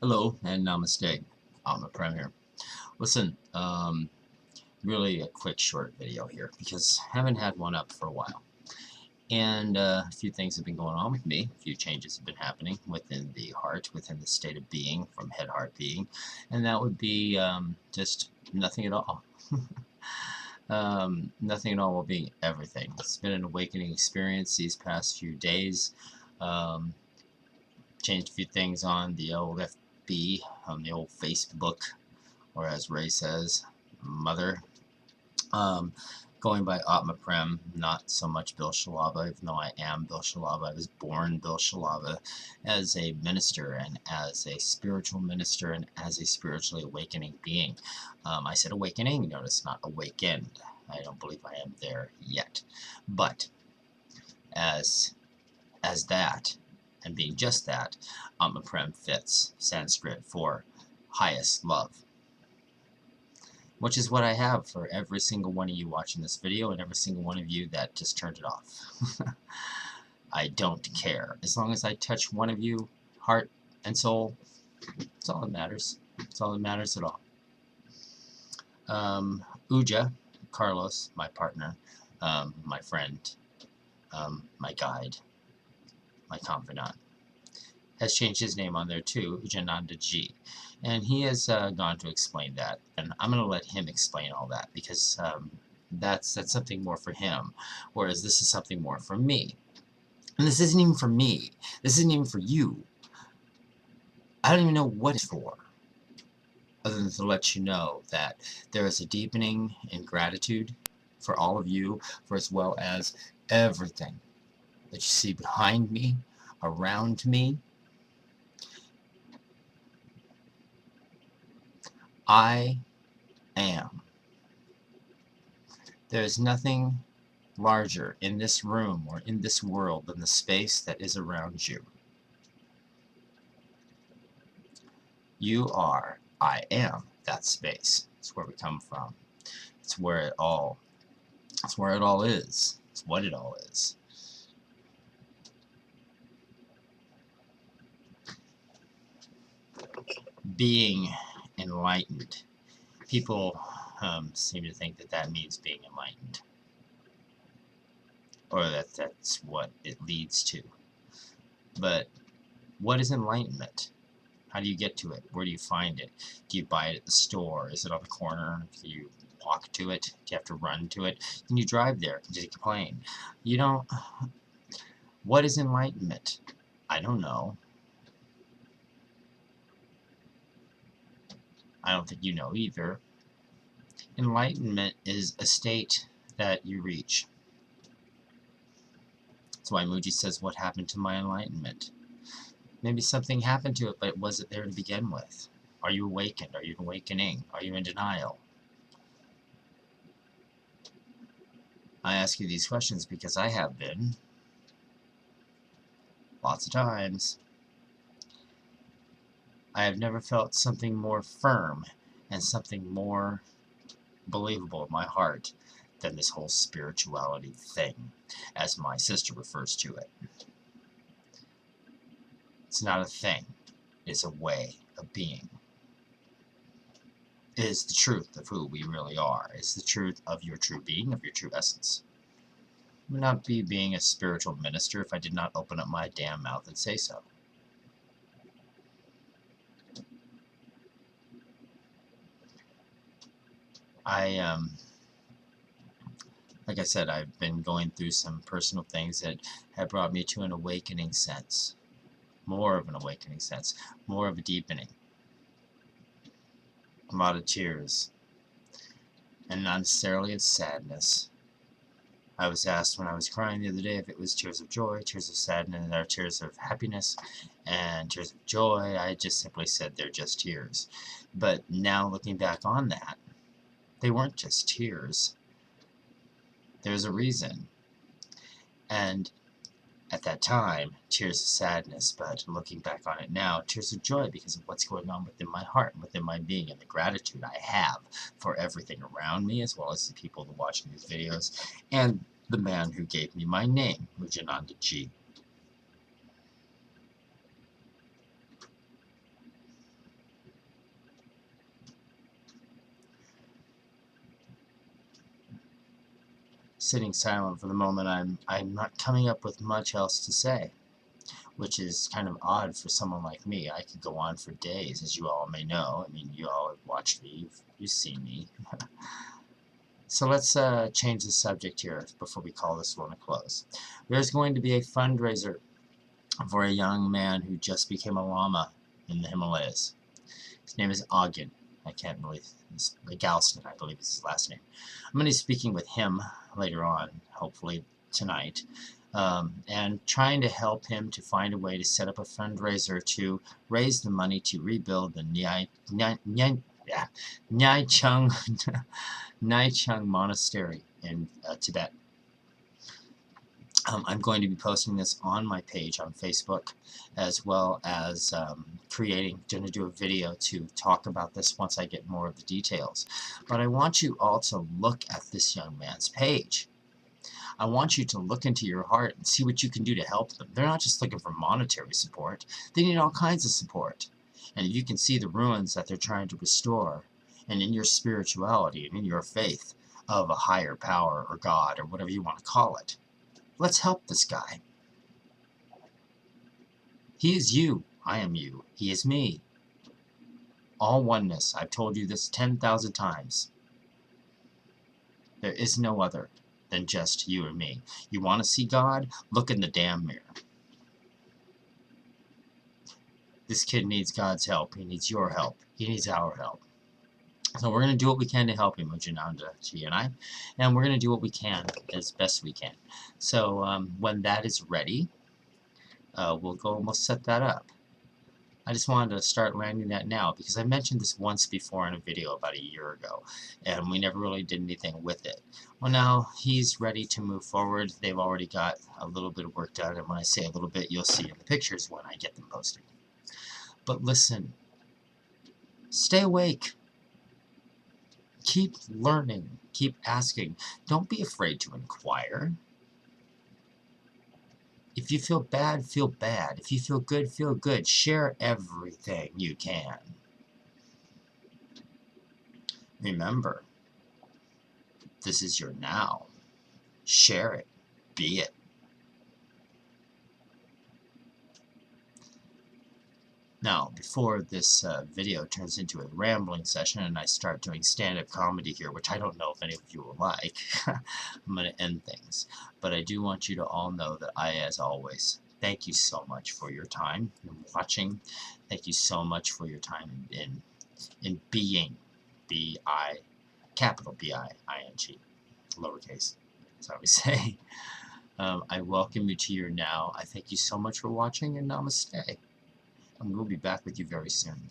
Hello and namaste. Atma Prem here. Listen, really a quick short video here because I haven't had one up for a while. And a few things have been going on with me. A few changes have been happening within the heart, within the state of being, from head-heart being. And that would be just nothing at all. Nothing at all while being everything. It's been an awakening experience these past few days. Um, Changed a few things on the old FB, on the old Facebook, or as Ray says, mother. Um, Going by Atma Prem, not so much Boisselle-Schalaba, even though I am Boisselle-Schalaba. I was born Boisselle-Schalaba as a minister and as a spiritual minister and as a spiritually awakening being. I said awakening, notice not awakened. I don't believe I am there yet. But as that, and being just that, Atma Prem fits Sanskrit for highest love, which is what I have for every single one of you watching this video and every single one of you that just turned it off. I don't care. As long as I touch one of you, heart and soul, that's all that matters. That's all that matters at all. Uja, Carlos, my partner, my friend, my guide, my confidant, has changed his name on there too, Ujananda G. And he has gone to explain that. And I'm going to let him explain all that because that's something more for him, whereas this is something more for me. And this isn't even for me. This isn't even for you. I don't even know what it's for, other than to let you know that there is a deepening in gratitude for all of you, for as well as everything that you see behind me, around me. I am. There is nothing larger in this room or in this world than the space that is around you. You are, I am that space. It's where we come from. It's where it all is. It's what it all is. Being enlightened. People seem to think that that means being enlightened, or that that's what it leads to. But what is enlightenment? How do you get to it? Where do you find it? Do you buy it at the store? Is it on the corner? Do you walk to it? Do you have to run to it? Can you drive there? Can you take a plane? You don't. What is enlightenment? I don't know. I don't think you know either. Enlightenment is a state that you reach. That's why Mooji says, what happened to my enlightenment? Maybe something happened to it, but it wasn't there to begin with. Are you awakened? Are you awakening? Are you in denial? I ask you these questions because I have been. Lots of times. I have never felt something more firm and something more believable in my heart than this whole spirituality thing, as my sister refers to it. It's not a thing. It's a way of being. It is the truth of who we really are. It's the truth of your true being, of your true essence. I would not be being a spiritual minister if I did not open up my damn mouth and say so. Like I said, I've been going through some personal things that have brought me to an awakening sense. More of an awakening sense. More of a deepening. A lot of tears. And not necessarily of sadness. I was asked when I was crying the other day if it was tears of joy, tears of sadness, or tears of happiness, and tears of joy. I just simply said they're just tears. But now looking back on that, they weren't just tears. There's a reason. And at that time, tears of sadness, but looking back on it now, tears of joy because of what's going on within my heart and within my being and the gratitude I have for everything around me, as well as the people that are watching these videos, and the man who gave me my name, Ujananda G. sitting silent for the moment. I'm not coming up with much else to say, which is kind of odd for someone like me. I could go on for days, as you all may know. I mean, you all have watched me, you've seen me. So let's change the subject here before we call this one a close. There's going to be a fundraiser for a young man who just became a Lama in the Himalayas. His name is Ogden. I can't believe it's Galston, I believe is his last name. I'm going to be speaking with him later on, hopefully tonight, and trying to help him to find a way to set up a fundraiser to raise the money to rebuild the Nychung Monastery in Tibet. I'm going to be posting this on my page on Facebook, as well as going to do a video to talk about this once I get more of the details. But I want you all to look at this young man's page. I want you to look into your heart and see what you can do to help them. They're not just looking for monetary support. They need all kinds of support. And if you can see the ruins that they're trying to restore, and in your spirituality and in your faith of a higher power or God or whatever you want to call it, let's help this guy. He is you. I am you. He is me. All oneness. I've told you this 10,000 times. There is no other than just you and me. You want to see God? Look in the damn mirror. This kid needs God's help. He needs your help. He needs our help. So we're going to do what we can to help him, Ujjananda Ji and I. And we're going to do what we can as best we can. So when that is ready, we'll go and we'll set that up. I just wanted to start landing that now because I mentioned this once before in a video about a year ago, and we never really did anything with it. Well, now he's ready to move forward. They've already got a little bit of work done, and when I say a little bit, you'll see in the pictures when I get them posted. But listen, stay awake. Keep learning. Keep asking. Don't be afraid to inquire. If you feel bad, feel bad. If you feel good, feel good. Share everything you can. Remember, this is your now. Share it. Be it. Now, before this video turns into a rambling session and I start doing stand-up comedy here, which I don't know if any of you will like, I'm going to end things. But I do want you to all know that I, as always, thank you so much for your time in watching. Thank you so much for your time in being, B-I, capital B-I-I-N-G, lowercase, that's how we say. I welcome you to your now. I thank you so much for watching, and namaste. And we'll be back with you very soon.